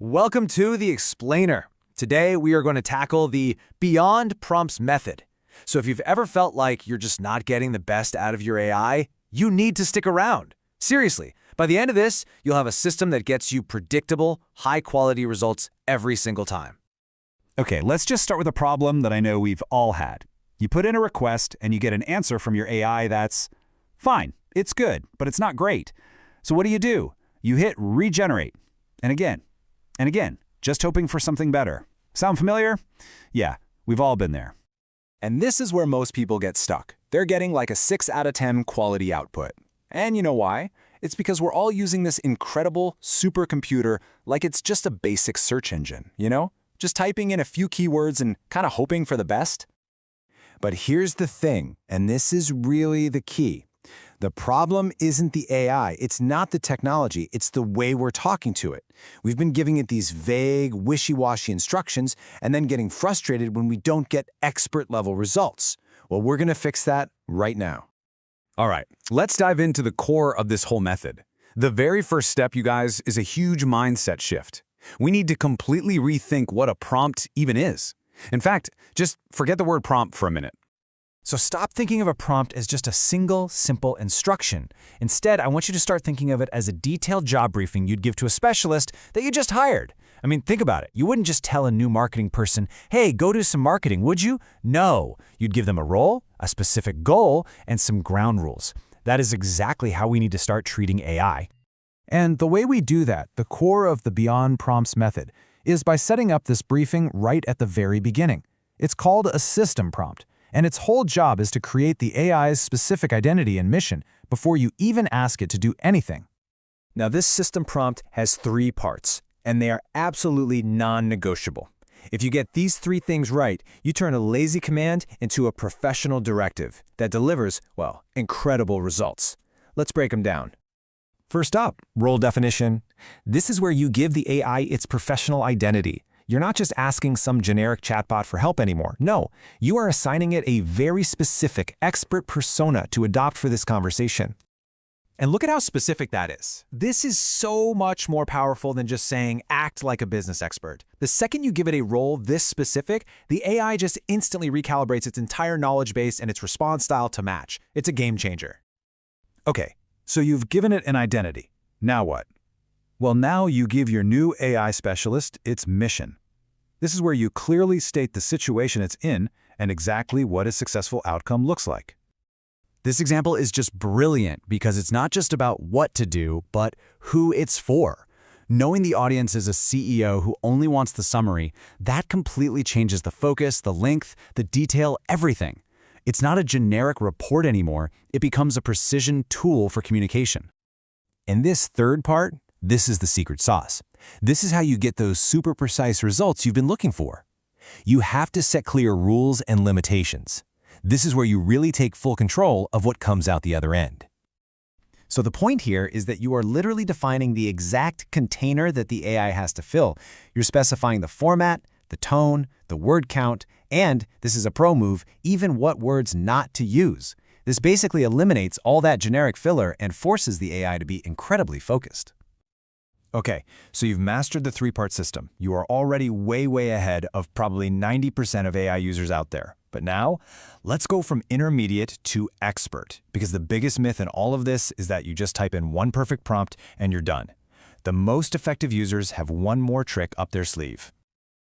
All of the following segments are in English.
Welcome to The Explainer. Today, we are going to tackle the beyond prompts method. So if you've ever felt like you're just not getting the best out of your AI, you need to stick around. Seriously, by the end of this, you'll have a system that gets you predictable, high-quality results every single time. Okay, let's just start with a problem that I know we've all had. You put in a request and you get an answer from your AI that's fine, it's good, but it's not great. So what do? You hit regenerate. And again, just hoping for something better. Sound familiar? Yeah, we've all been there. And this is where most people get stuck. They're getting like a 6 out of 10 quality output. And you know why? It's because we're all using this incredible supercomputer like it's just a basic search engine, you know? Just typing in a few keywords and kind of hoping for the best. But here's the thing, and this is really the key. The problem isn't the AI, it's not the technology, it's the way we're talking to it. We've been giving it these vague, wishy-washy instructions and then getting frustrated when we don't get expert-level results. Well, we're going to fix that right now. All right, let's dive into the core of this whole method. The very first step, you guys, is a huge mindset shift. We need to completely rethink what a prompt even is. In fact, just forget the word prompt for a minute. So stop thinking of a prompt as just a single, simple instruction. Instead, I want you to start thinking of it as a detailed job briefing you'd give to a specialist that you just hired. I mean, think about it. You wouldn't just tell a new marketing person, hey, go do some marketing, would you? No. You'd give them a role, a specific goal, and some ground rules. That is exactly how we need to start treating AI. And the way we do that, the core of the Beyond Prompts method, is by setting up this briefing right at the very beginning. It's called a system prompt. And its whole job is to create the AI's specific identity and mission before you even ask it to do anything. Now, this system prompt has 3 parts, and they are absolutely non-negotiable. If you get these 3 things right, you turn a lazy command into a professional directive that delivers, well, incredible results. Let's break them down. First up, role definition. This is where you give the AI its professional identity. You're not just asking some generic chatbot for help anymore. No, you are assigning it a very specific expert persona to adopt for this conversation. And look at how specific that is. This is so much more powerful than just saying, act like a business expert. The second you give it a role this specific, the AI just instantly recalibrates its entire knowledge base and its response style to match. It's a game changer. Okay, so you've given it an identity. Now what? Well, now you give your new AI specialist its mission. This is where you clearly state the situation it's in and exactly what a successful outcome looks like. This example is just brilliant because it's not just about what to do, but who it's for. Knowing the audience is a CEO who only wants the summary, that completely changes the focus, the length, the detail, everything. It's not a generic report anymore, it becomes a precision tool for communication. And this third part, this is the secret sauce. This is how you get those super precise results you've been looking for. You have to set clear rules and limitations. This is where you really take full control of what comes out the other end. So the point here is that you are literally defining the exact container that the AI has to fill. You're specifying the format, the tone, the word count, and, this is a pro move, even what words not to use. This basically eliminates all that generic filler and forces the AI to be incredibly focused. Okay, so you've mastered the 3-part system. You are already way ahead of probably 90% of AI users out there. But now, let's go from intermediate to expert, because the biggest myth in all of this is that you just type in one perfect prompt and you're done. The most effective users have one more trick up their sleeve.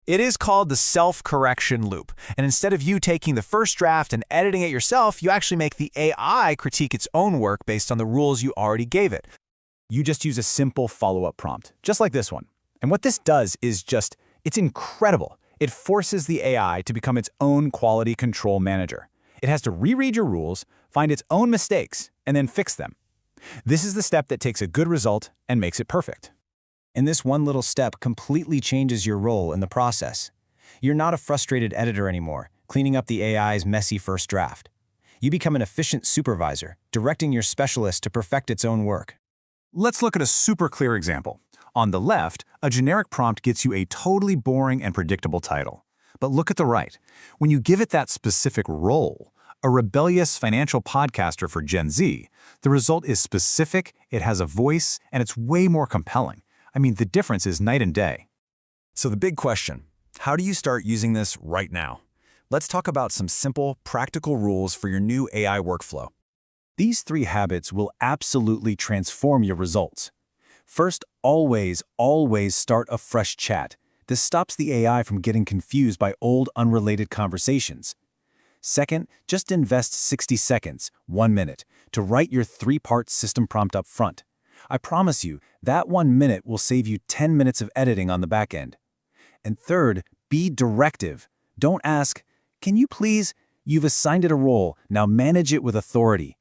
It is called the self-correction loop. And instead of you taking the first draft and editing it yourself, you actually make the AI critique its own work based on the rules you already gave it. You just use a simple follow-up prompt, just like this one. And what this does is it's incredible. It forces the AI to become its own quality control manager. It has to reread your rules, find its own mistakes, and then fix them. This is the step that takes a good result and makes it perfect. And this one little step completely changes your role in the process. You're not a frustrated editor anymore, cleaning up the AI's messy first draft. You become an efficient supervisor, directing your specialist to perfect its own work. Let's look at a super clear example. On the left, a generic prompt gets you a totally boring and predictable title. But look at the right. When you give it that specific role, a rebellious financial podcaster for Gen Z, the result is specific, it has a voice, and it's way more compelling. I mean, the difference is night and day. So the big question, how do you start using this right now? Let's talk about some simple, practical rules for your new AI workflow. These 3 habits will absolutely transform your results. First, always start a fresh chat. This stops the AI from getting confused by old, unrelated conversations. Second, just invest 60 seconds, 1 minute, to write your 3-part system prompt up front. I promise you, that 1 minute will save you 10 minutes of editing on the back end. And third, be directive. Don't ask, "Can you please?" You've assigned it a role, now manage it with authority.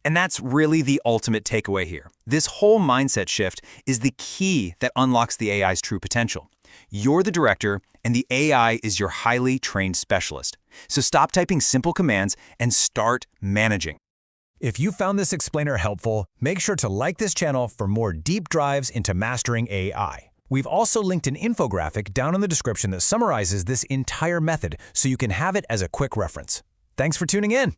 And that's really the ultimate takeaway here. This whole mindset shift is the key that unlocks the AI's true potential. You're the director, and the AI is your highly trained specialist. So stop typing simple commands and start managing. If you found this explainer helpful, make sure to like this channel for more deep dives into mastering AI. We've also linked an infographic down in the description that summarizes this entire method so you can have it as a quick reference. Thanks for tuning in.